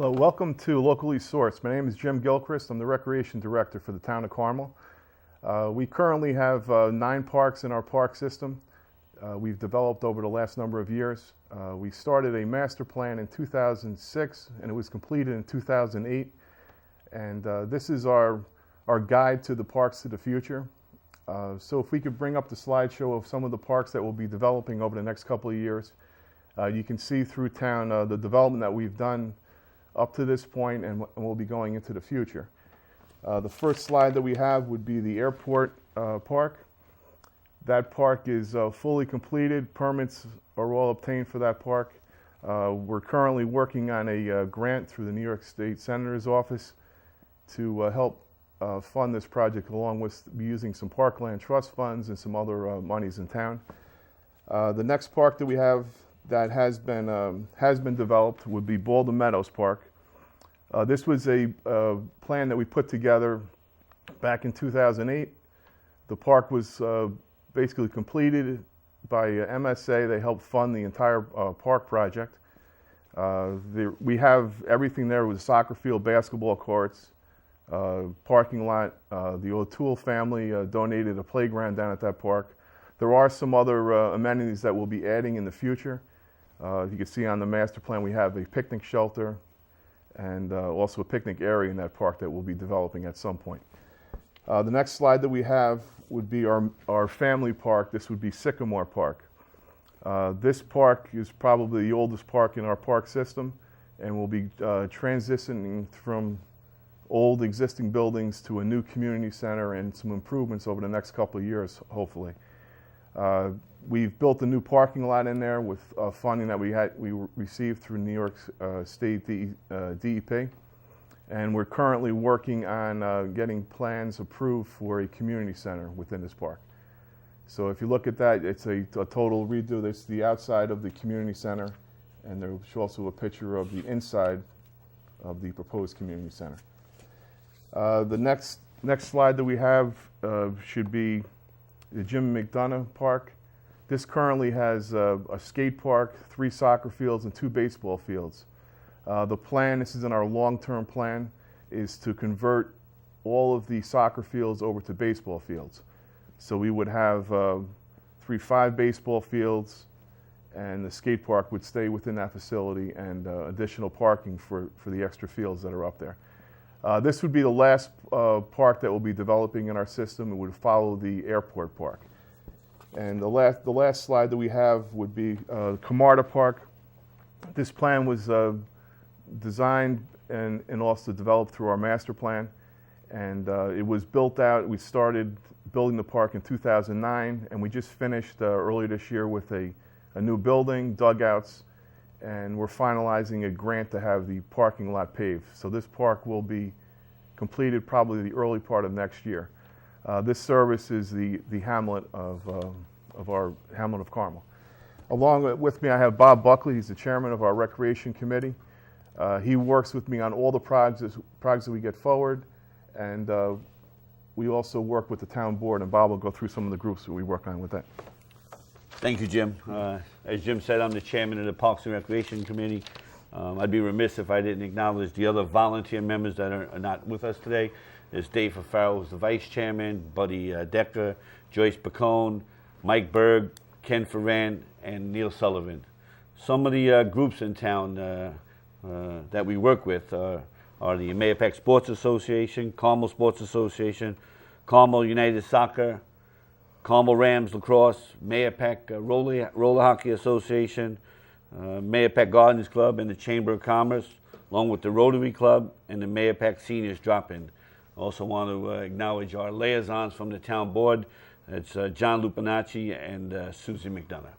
Well, welcome to Locally Sourced. My name is Jim Gilchrist. I'm the Recreation Director for the town of Carmel. We currently have 9 parks in our park system. We've developed over the last number of years. We started a master plan in 2006 and it was completed in 2008. And this is our guide to the parks to the future. So if we could bring up the slideshow of some of the parks that we'll be developing over the next couple of years. You can see through town the development that we've done up to this point and we'll be going into the future. The first slide that we have would be the airport park. That park is fully completed. Permits are all obtained for that park. We're currently working on a grant through the New York State Senator's office to help fund this project, along with using some parkland trust funds and some other monies in town. The next park that we have that has been developed would be Meadows Park. This was a plan that we put together back in 2008. The park was basically completed by MSA. They helped fund the entire park project. We have everything there with soccer field, basketball courts, parking lot. The O'Toole family donated a playground down at that park. There are some other amenities that we'll be adding in the future. You can see on the master plan we have a picnic shelter and also a picnic area in that park that we'll be developing at some point. The next slide that we have would be our family park. This would be Sycamore Park. This park is probably the oldest park in our park system, and we'll be transitioning from old existing buildings to a new community center and some improvements over the next couple of years, hopefully. We've built a new parking lot in there with funding that we received through New York State DEP, and we're currently working on getting plans approved for a community center within this park. So if you look at that, it's a total redo. That's the outside of the community center, and there's also a picture of the inside of the proposed community center. The next slide that we have should be the Jim McDonough Park. This currently has a skate park, 3 soccer fields, and 2 baseball fields. The plan, this is in our long-term plan, is to convert all of the soccer fields over to baseball fields. So we would have 3 5 baseball fields, and the skate park would stay within that facility, and additional parking for the extra fields that are up there. This would be the last park that we'll be developing in our system. It would follow the airport park. And the last slide that we have would be Carmel Park. This plan was designed and also developed through our master plan. And it was built out. We started building the park in 2009, and we just finished earlier this year with a new building, dugouts, and we're finalizing a grant to have the parking lot paved. So this park will be completed probably the early part of next year. This service is the hamlet of our hamlet of Carmel. Along with me, I have Bob Buckley. He's the chairman of our recreation committee. He works with me on all the projects that we get forward, and we also work with the town board, and Bob will go through some of the groups that we work on with that. Thank you, Jim. As Jim said, I'm the chairman of the Parks and Recreation Committee. I'd be remiss if I didn't acknowledge the other volunteer members that are not with us today. There's Dave Farrell, who's the vice chairman, Buddy Decker, Joyce Bacone, Mike Berg, Ken Ferrand, and Neil Sullivan. Some of the groups in town that we work with are the Mayapack Sports Association, Carmel Sports Association, Carmel United Soccer, Carmel Rams Lacrosse, Mayapack Roller Hockey Association, Mayapack Gardens Club, and the Chamber of Commerce, along with the Rotary Club and the Mayapack Seniors Drop-In. I also want to acknowledge our liaisons from the town board. It's John Lupinacci and Susie McDonough.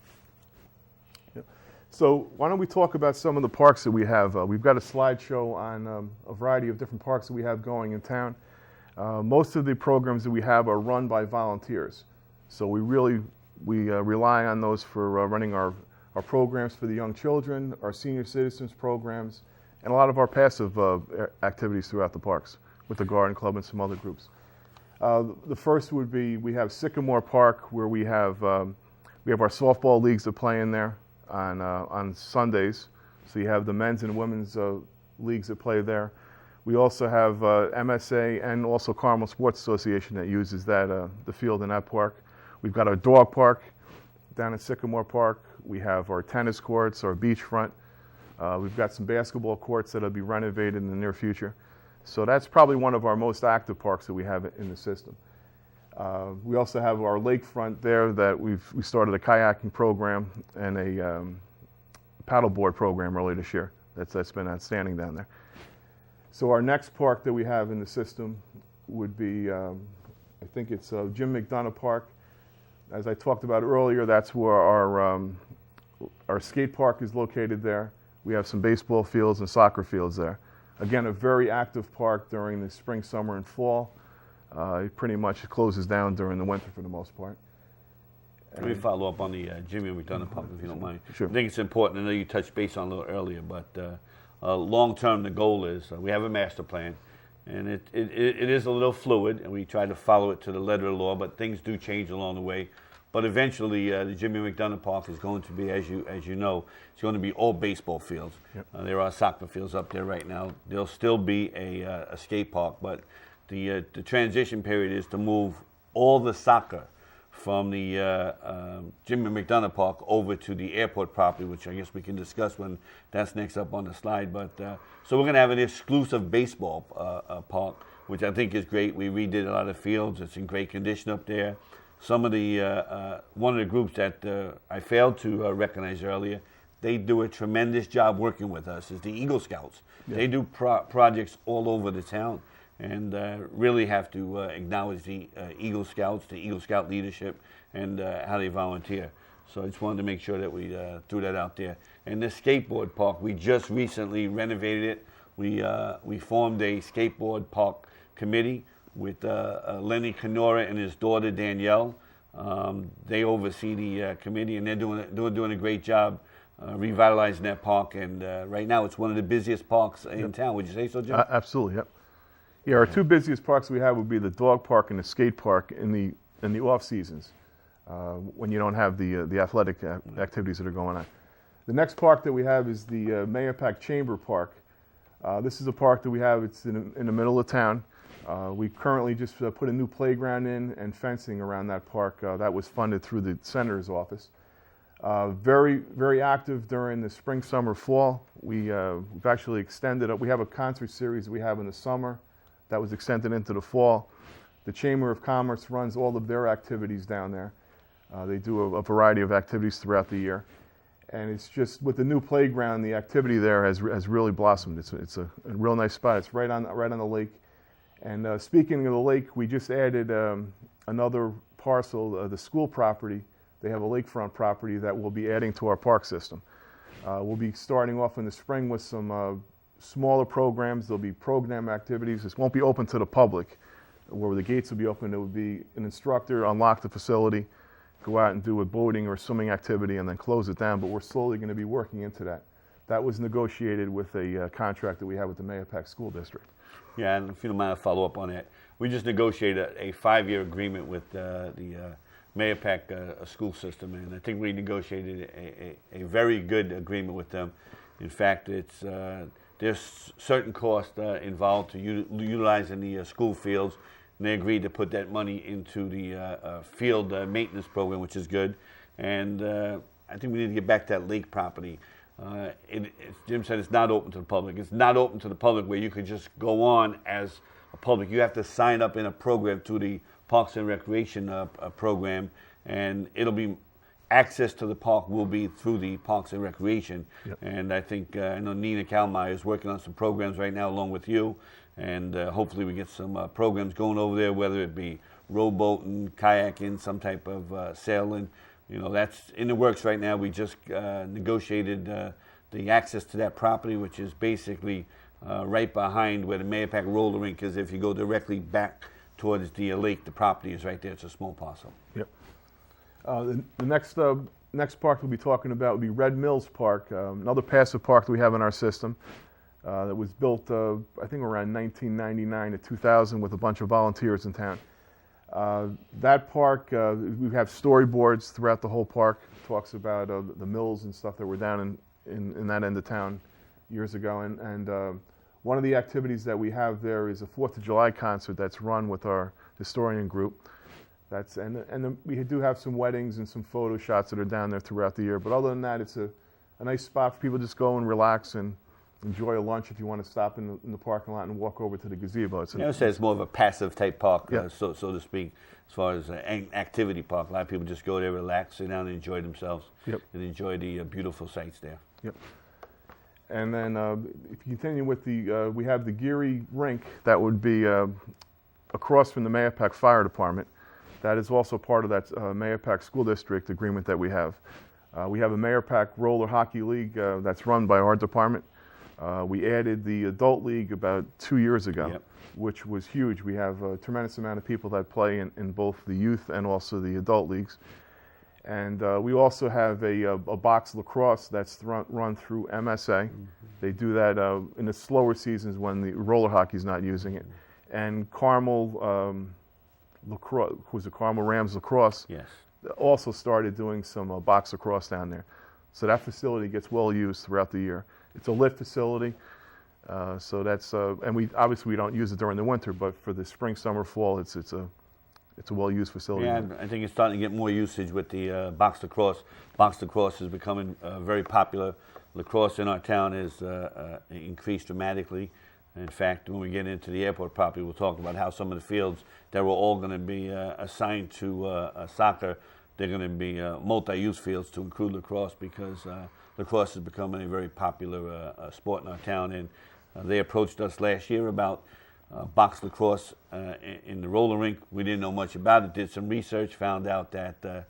Yep. So why don't we talk about some of the parks that we have. We've got a slideshow on a variety of different parks that we have going in town. Most of the programs that we have are run by volunteers. So we rely on those for running our programs for the young children, our senior citizens programs, and a lot of our passive activities throughout the parks with the Garden Club and some other groups. The first would be, we have Sycamore Park, where we have our softball leagues that play in there on Sundays. So you have the men's and women's leagues that play there. We also have MSA and also Carmel Sports Association that uses that the field in that park. We've got our dog park down at Sycamore Park. We have our tennis courts, our beachfront. We've got some basketball courts that'll be renovated in the near future. So that's probably one of our most active parks that we have in the system. We also have our lakefront there that we started a kayaking program and a paddleboard program earlier this year. That's been outstanding down there. So our next park that we have in the system would be, I think it's Jim McDonough Park. As I talked about earlier, that's where our skate park is located there. We have some baseball fields and soccer fields there. Again, a very active park during the spring, summer, and fall. It pretty much closes down during the winter for the most part. Let me follow up on the Jimmy McDonough Park, if you don't mind. Sure. I think it's important. I know you touched base on it a little earlier, but long term, the goal is we have a master plan, and it is a little fluid, and we try to follow it to the letter of the law, but things do change along the way. But eventually, the Jimmy McDonough Park is going to be, as you know, it's going to be all baseball fields. Yep. There are soccer fields up there right now. There'll still be a skate park, but the transition period is to move all the soccer from the Jimmy McDonough Park over to the airport property, which I guess we can discuss when that's next up on the slide. But so we're going to have an exclusive baseball park, which I think is great. We redid a lot of fields. It's in great condition up there. Some of the one of the groups that I failed to recognize earlier, they do a tremendous job working with us, is the Eagle Scouts. Yeah. They do projects all over the town, and really have to acknowledge the Eagle Scouts, the Eagle Scout leadership, and how they volunteer. So I just wanted to make sure that we threw that out there. And this skateboard park, we just recently renovated it. We formed a skateboard park committee with Lenny Canora and his daughter Danielle. They oversee the committee, and they're doing a great job revitalizing that park. And right now, it's one of the busiest parks in town. Would you say so, Jim? Absolutely. Yep. Yeah, our two busiest parks we have would be the dog park and the skate park in the off seasons, when you don't have the athletic activities that are going on. The next park that we have is the Mahopac Chamber Park. This is a park that we have. It's in the middle of town. We currently just put a new playground in and fencing around that park. That was funded through the senator's office. Very, very active during the spring, summer, fall. We've actually extended it. We have a concert series we have in the summer that was extended into the fall. The Chamber of Commerce runs all of their activities down there. They do a variety of activities throughout the year. And it's just, with the new playground, the activity there has really blossomed. It's a real nice spot. It's right on the lake. And speaking of the lake, we just added another parcel, the school property. They have a lakefront property that we'll be adding to our park system. We'll be starting off in the spring with some smaller programs. There'll be program activities. This won't be open to the public, where the gates will be open. There will be an instructor unlock the facility, go out and do a boating or swimming activity, and then close it down. But we're slowly going to be working into that. That was negotiated with a contract that we have with the Mahopac School District. Yeah, and if you don't mind, I'll follow up on that. We just negotiated a 5-year agreement with the Mahopac school system, and I think we negotiated a very good agreement with them. In fact, there's certain costs involved to utilizing the school fields, and they agreed to put that money into the field maintenance program, which is good. And I think we need to get back to that lake property. As Jim said, it's not open to the public. It's not open to the public where you could just go on as a public. You have to sign up in a program to the Parks and Recreation program, and it'll be access to the park will be through the Parks and Recreation. Yep. And I think I know Nina Kalmeyer is working on some programs right now along with you, and hopefully we get some programs going over there, whether it be rowboating, kayaking, some type of sailing. You know, that's in the works right now. We just negotiated the access to that property, which is basically right behind where the Mahopac roller rink is. If you go directly back towards the lake, the property is right there. It's a small parcel. Yep. The next park we'll be talking about will be Red Mills Park, another passive park that we have in our system that was built, I think, around 1999 to 2000 with a bunch of volunteers in town. That park, we have storyboards throughout the whole park. It talks about the mills and stuff that were down in that end of town years ago. And one of the activities that we have there is a 4th of July concert that's run with our historian group. We do have some weddings and some photo shots that are down there throughout the year. But other than that, it's a nice spot for people to just go and relax and enjoy a lunch if you want to stop in the parking lot and walk over to the gazebo. It's more of a passive type park, yeah. so to speak, as far as an activity park. A lot of people just go there, relax, sit down, and enjoy themselves, yep. and enjoy the beautiful sights there. Yep. And then if you continue with we have the Giri Rink that would be across from the Mahopac Fire Department. That is also part of that Mahopac School District agreement that we have. We have a Mahopac Roller Hockey League that's run by our department. We added the adult league about 2 years ago, yep. which was huge. We have a tremendous amount of people that play in both the youth and also the adult leagues. And we also have a box lacrosse that's run through MSA. Mm-hmm. They do that in the slower seasons when the roller hockey is not using it. And Carmel lacrosse, who's the Carmel Rams lacrosse, yes. also started doing some box lacrosse down there. So that facility gets well used throughout the year. It's a lit facility, so that's and we don't use it during the winter, but for the spring, summer, fall, it's a well-used facility. Yeah, I think it's starting to get more usage with the box lacrosse. Box lacrosse is becoming very popular. Lacrosse in our town has increased dramatically. In fact, when we get into the airport property, we'll talk about how some of the fields that were all going to be assigned to soccer, they're going to be multi-use fields to include lacrosse, because lacrosse is becoming a very popular sport in our town. And they approached us last year about box lacrosse in the roller rink. We didn't know much about it, did some research, found out that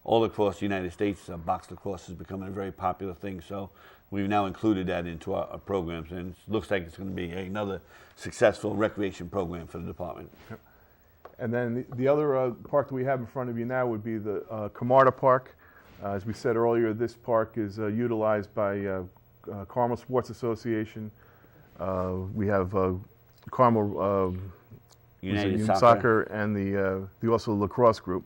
all across the United States, box lacrosse is becoming a very popular thing. So we've now included that into our programs, and it looks like it's going to be another successful recreation program for the department. Yep. And then the other park that we have in front of you now would be the Carmel Park. As we said earlier, this park is utilized by Carmel Sports Association. We have Carmel United Soccer and the also lacrosse group.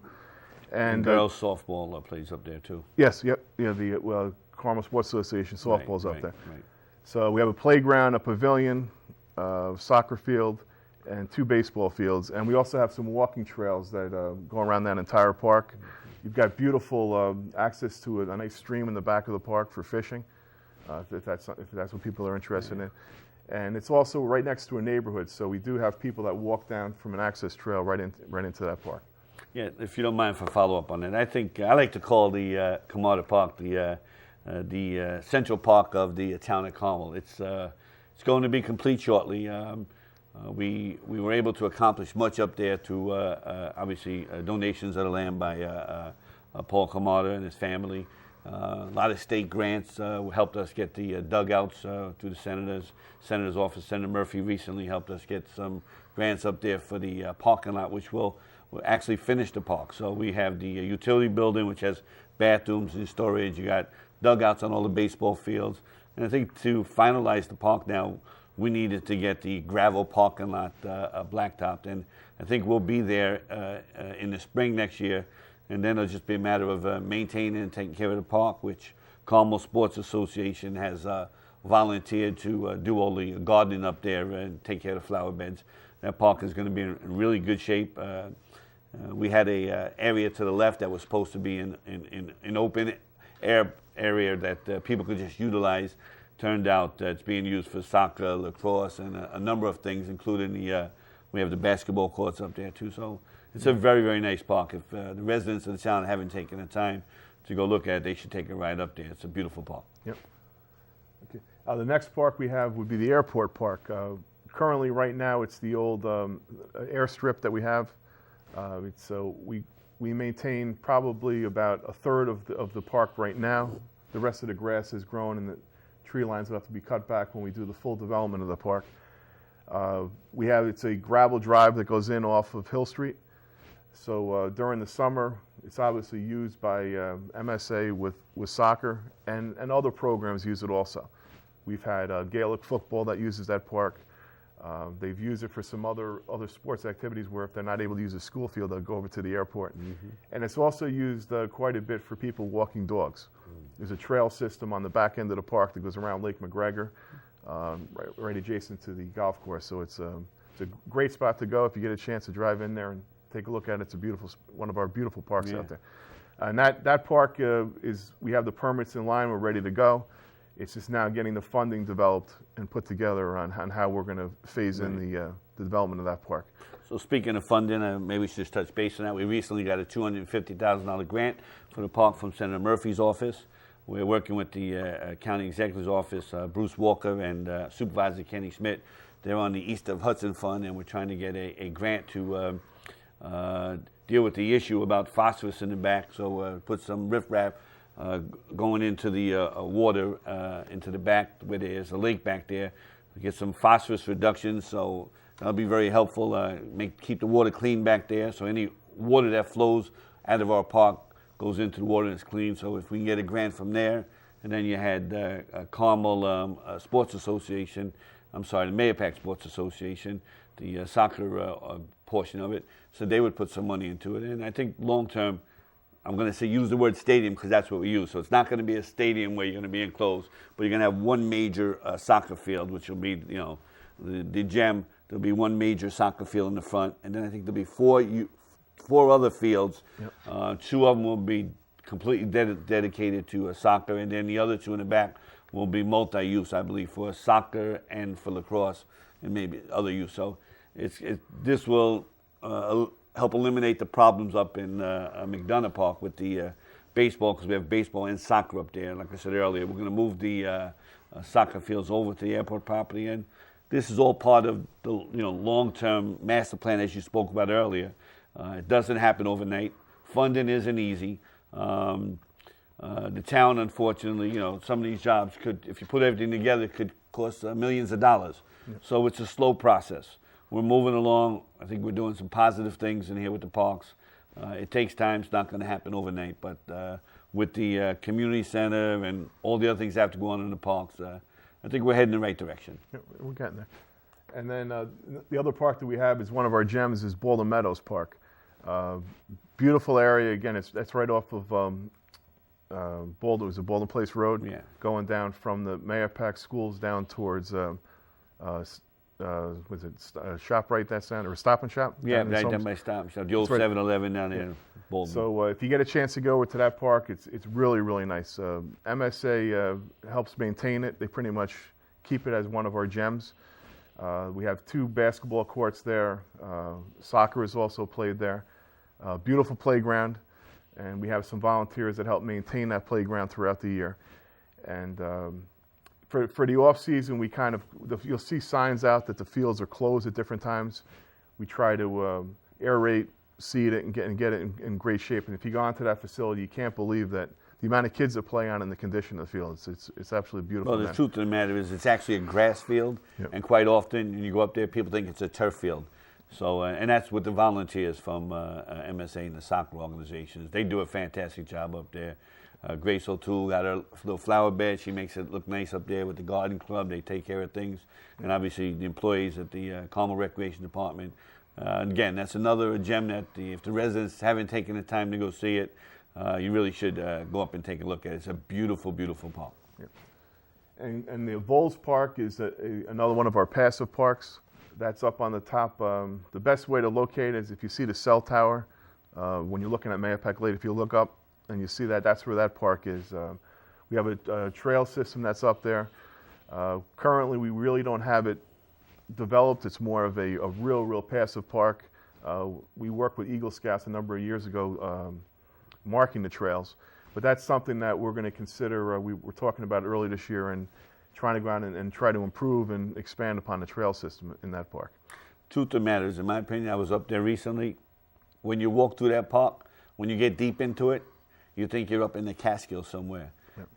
And girls softball plays up there too. Yes, yep. Yeah, the Carmel Sports Association softball's up there. Right. So we have a playground, a pavilion, soccer field, and 2 baseball fields. And we also have some walking trails that go around that entire park. You've got beautiful access to a nice stream in the back of the park for fishing, if that's what people are interested in. And it's also right next to a neighborhood, so we do have people that walk down from an access trail right into that park. Yeah, if you don't mind for follow-up on that, I think I like to call the Carmel Park the central park of the town of Carmel. It's going to be complete shortly. We were able to accomplish much up there through obviously donations of the land by Paul Carmel and his family. A lot of state grants helped us get the dugouts through the senator's office. Senator Murphy recently helped us get some grants up there for the parking lot, which will actually finish the park. So we have the utility building, which has bathrooms and storage. You got dugouts on all the baseball fields. And I think to finalize the park now, we needed to get the gravel parking lot blacktopped. And I think we'll be there in the spring next year. And then it'll just be a matter of maintaining and taking care of the park, which Carmel Sports Association has volunteered to do all the gardening up there and take care of the flower beds. That park is going to be in really good shape. We had a area to the left that was supposed to be an open air area that people could just utilize. Turned out it's being used for soccer, lacrosse, and a number of things, including we have the basketball courts up there too. So it's a very, very nice park. If the residents of the town haven't taken the time to go look at it, they should take a ride up there. It's a beautiful park. Yep. Okay. The next park we have would be the airport park. Currently, right now, it's the old airstrip that we have. We maintain probably about a third of the park right now. The rest of the grass is grown, and the tree lines will have to be cut back when we do the full development of the park. It's a gravel drive that goes in off of Hill Street. So during the summer, it's obviously used by MSA with soccer, and other programs use it also. We've had Gaelic football that uses that park. They've used it for some other sports activities where if they're not able to use a school field, they'll go over to the airport. And it's also used quite a bit for people walking dogs. There's a trail system on the back end of the park that goes around Lake McGregor, right adjacent to the golf course. So it's a great spot to go if you get a chance to drive in there and take a look at it. It's a beautiful, one of our beautiful parks out there. And that park we have the permits in line, we're ready to go. It's just now getting the funding developed and put together on how we're going to phase in the development of that park. So speaking of funding, maybe we should just touch base on that. We recently got a $250,000 grant for the park from Senator Murphy's office. We're working with the County Executive's office, Bruce Walker and Supervisor Kenny Schmidt. They're on the East of Hudson Fund, and we're trying to get a grant to deal with the issue about phosphorus in the back. So put some riprap going into the water, into the back where there's a lake back there, get some phosphorus reduction. So that'll be very helpful. Keep the water clean back there. So any water that flows out of our park goes into the water and it's clean. So if we can get a grant from there, and then you had Carmel Sports Association, the Mayapack Sports Association, the soccer portion of it. So they would put some money into it. And I think long term, I'm going to say use the word stadium because that's what we use. So it's not going to be a stadium where you're going to be enclosed, but you're going to have one major soccer field, which will be, the gem. There'll be one major soccer field in the front, and then I think there'll be four other fields. Yep. Two of them will be completely dedicated to soccer, and then the other two in the back will be multi-use, I believe, for soccer and for lacrosse and maybe other use. So this will help eliminate the problems up in McDonough Park with the baseball, because we have baseball and soccer up there. Like I said earlier, we're going to move the soccer fields over to the airport property, and this is all part of the long-term master plan, as you spoke about earlier. It doesn't happen overnight. Funding isn't easy. The town, unfortunately, some of these jobs could, if you put everything together, could cost millions of dollars. Yep. So it's a slow process. We're moving along. I think we're doing some positive things in here with the parks. It takes time. It's not going to happen overnight. But with the community center and all the other things that have to go on in the parks, I think we're heading in the right direction. Yeah, we're getting there. And then the other park that we have is one of our gems is Meadows Park. Beautiful area. Again, that's right off of Baldwin Place Road, going down from the Mayapack schools down towards was it ShopRite that's down, or Stop and Shop? Yeah, right down by Stop and Shop, the old 7-Eleven down there in Baldwin. So if you get a chance to go over to that park, it's really, really nice. MSA helps maintain it. They pretty much keep it as one of our gems. We have 2 basketball courts there. Soccer is also played there. Beautiful playground, and we have some volunteers that help maintain that playground throughout the year. And for the off season, we you'll see signs out that the fields are closed at different times. We try to aerate, seed it, and get it in great shape. And if you go onto that facility, you can't believe that the amount of kids that play on it and the condition of the field. It's absolutely beautiful. Well, the truth of the matter is it's actually a grass field, and quite often when you go up there, people think it's a turf field. So, and that's what the volunteers from MSA and the soccer organizations, they do a fantastic job up there. Grace O'Toole got her little flower bed. She makes it look nice up there with the garden club. They take care of things. And obviously the employees at the Carmel Recreation Department. Again, that's another gem that if the residents haven't taken the time to go see it, you really should go up and take a look at it. It's a beautiful, beautiful park. Yeah. And the Voles Park is another one of our passive parks. That's up on the top. The best way to locate it is if you see the cell tower, when you're looking at Mayapack Lake, if you look up and you see that, that's where that park is. We have a trail system that's up there. Currently, we really don't have it developed. It's more of a real passive park. We worked with Eagle Scouts a number of years ago marking the trails, but that's something that we're going to consider. We were talking about early this year and trying to go out and try to improve and expand upon the trail system in that park. Truth of the matter is, in my opinion, I was up there recently. When you walk through that park, when you get deep into it, you think you're up in the Catskills somewhere.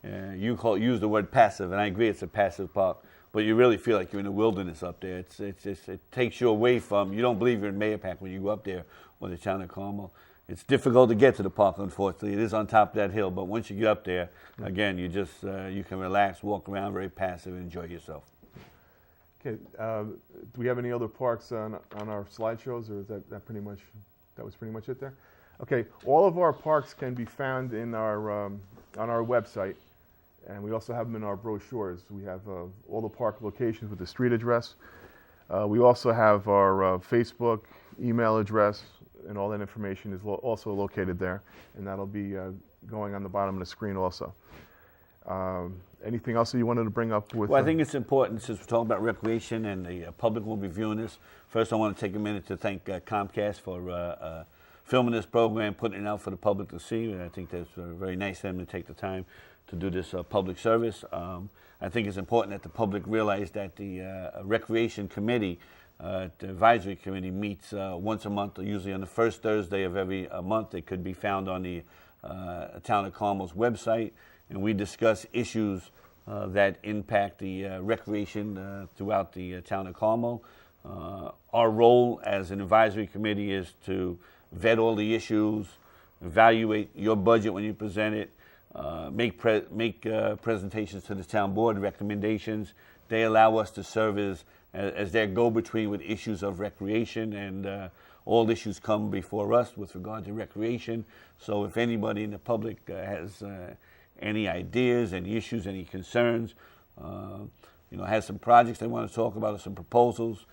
Yep. Use the word passive, and I agree it's a passive park, but you really feel like you're in the wilderness up there. It takes you away from, you don't believe you're in Mayapack when you go up there or the town of Carmel. It's difficult to get to the park, unfortunately. It is on top of that hill, but once you get up there, again, you can relax, walk around, very passive, and enjoy yourself. Okay. Do we have any other parks on our slideshows, or is that pretty much, that was pretty much it there? Okay. All of our parks can be found in our on our website, and we also have them in our brochures. We have all the park locations with the street address. We also have our Facebook email address, and all that information is also located there, and that'll be going on the bottom of the screen also. Anything else that you wanted to bring up with? Well, I think it's important, since we're talking about recreation and the public will be viewing this. First, I want to take a minute to thank Comcast for filming this program, putting it out for the public to see. And I think that's very nice of them to take the time to do this public service. I think it's important that the public realize that the Recreation Committee, the Advisory Committee, meets once a month, usually on the first Thursday of every month. It could be found on the Town of Carmel's website, and we discuss issues that impact the recreation throughout the Town of Carmel. Our role as an advisory committee is to vet all the issues, evaluate your budget when you present it, make presentations to the town board, recommendations. They allow us to serve as their go-between with issues of recreation, and all issues come before us with regard to recreation. So if anybody in the public has any ideas, any issues, any concerns, has some projects they want to talk about or some proposals,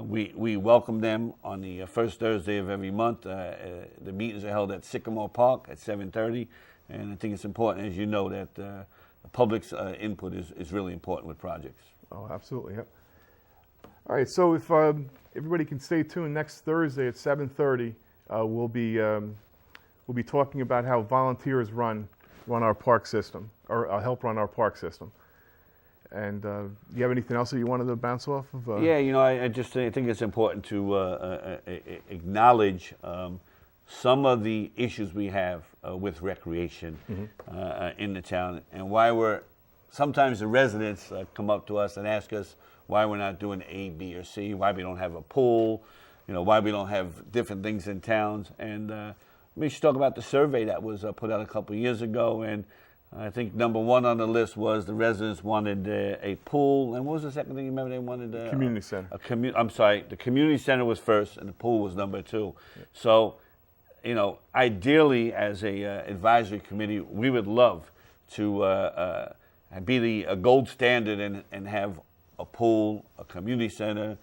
we welcome them on the first Thursday of every month. The meetings are held at Sycamore Park at 7:30, and I think it's important, as you know, that the public's input is really important with projects. Oh, absolutely. Yep. All right. So if everybody can stay tuned, next Thursday at 7:30, we'll be talking about how volunteers run our park system, or help run our park system. And do you have anything else that you wanted to bounce off of? Yeah, I think it's important to acknowledge some of the issues we have with recreation in the town, and why sometimes the residents come up to us and ask us why we're not doing A, B, or C, why we don't have a pool, why we don't have different things in towns. And we should talk about the survey that was put out a couple of years ago, and I think number one on the list was the residents wanted a pool, and what was the second thing you remember they wanted? Community center. I'm sorry, the community center was first, and the pool was number two. Yeah. So, ideally, as a advisory committee, we would love to be the gold standard and have a pool, a community center,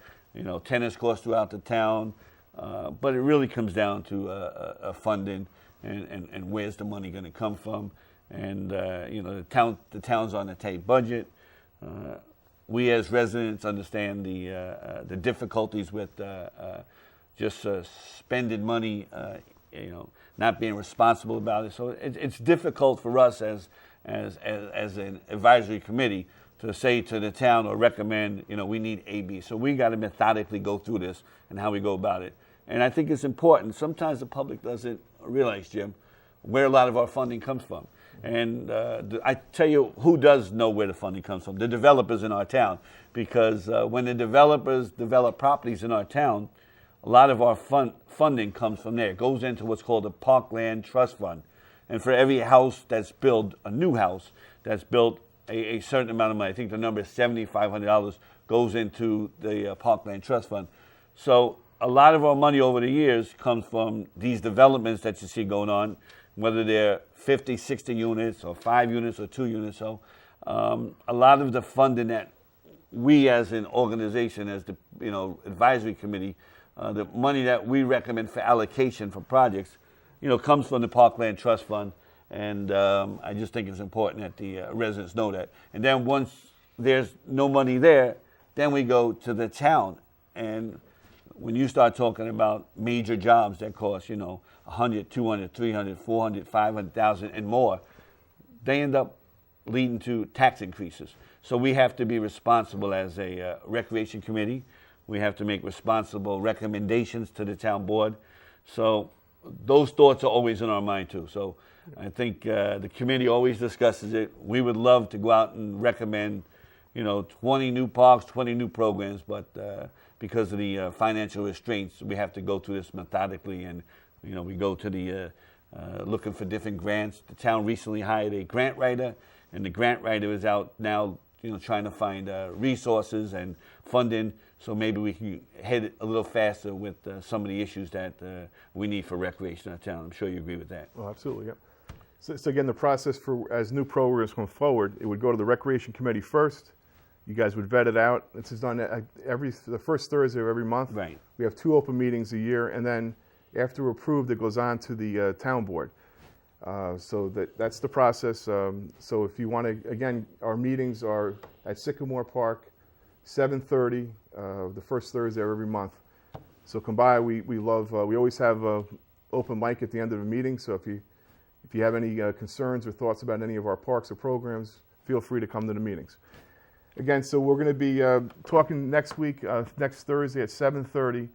tennis courts throughout the town. But it really comes down to funding and where's the money going to come from. And the town's on a tight budget. We as residents understand the difficulties with just spending money, not being responsible about it. So it's difficult for us as an advisory committee to say to the town or recommend, we need A, B. So we got to methodically go through this and how we go about it. And I think it's important. Sometimes the public doesn't realize, Jim, where a lot of our funding comes from. And I tell you who does know where the funding comes from: the developers in our town. Because when the developers develop properties in our town, a lot of our funding comes from there. It goes into what's called the Parkland Trust Fund. And for every house that's built, a new house that's built, a certain amount of money, I think the number is $7,500, goes into the Parkland Trust Fund. So a lot of our money over the years comes from these developments that you see going on, whether they're 50, 60 units or 5 units or 2 units. So a lot of the funding that we as an organization, as the advisory committee, the money that we recommend for allocation for projects, comes from the Parkland Trust Fund. And I just think it's important that the residents know that. And then once there's no money there, then we go to the town. And when you start talking about major jobs that cost, 100, 200, 300, 400, 500,000 and more, they end up leading to tax increases. So we have to be responsible as a recreation committee. We have to make responsible recommendations to the town board. So those thoughts are always in our mind too. So I think the committee always discusses it. We would love to go out and recommend, 20 new parks, 20 new programs, but because of the financial restraints, we have to go through this methodically, and we go to the looking for different grants. The town recently hired a grant writer, and the grant writer is out now, trying to find resources and funding, so maybe we can head a little faster with some of the issues that we need for recreation in our town. I'm sure you agree with that. Oh, absolutely, yeah. So again, the process for as new programs come forward, it would go to the Recreation Committee first. You guys would vet it out. This is done the first Thursday of every month. Right. We have 2 open meetings a year, and then after approved, it goes on to the town board. So that's the process. So if you want to, again, our meetings are at Sycamore Park, 7:30, the first Thursday of every month. So come by. We love. We always have open mic at the end of the meeting. So if you have any concerns or thoughts about any of our parks or programs, feel free to come to the meetings. Again, so we're going to be talking next week, next Thursday at 7:30,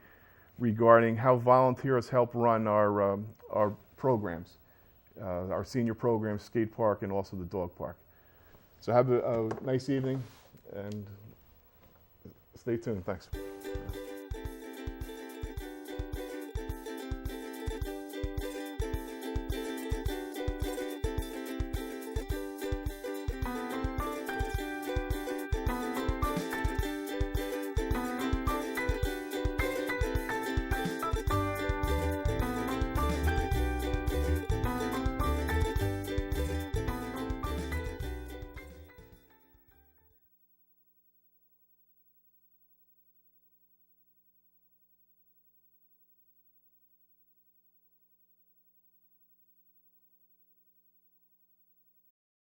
regarding how volunteers help run our programs. Our senior programs, skate park, and also the dog park. So have a nice evening, and stay tuned. Thanks.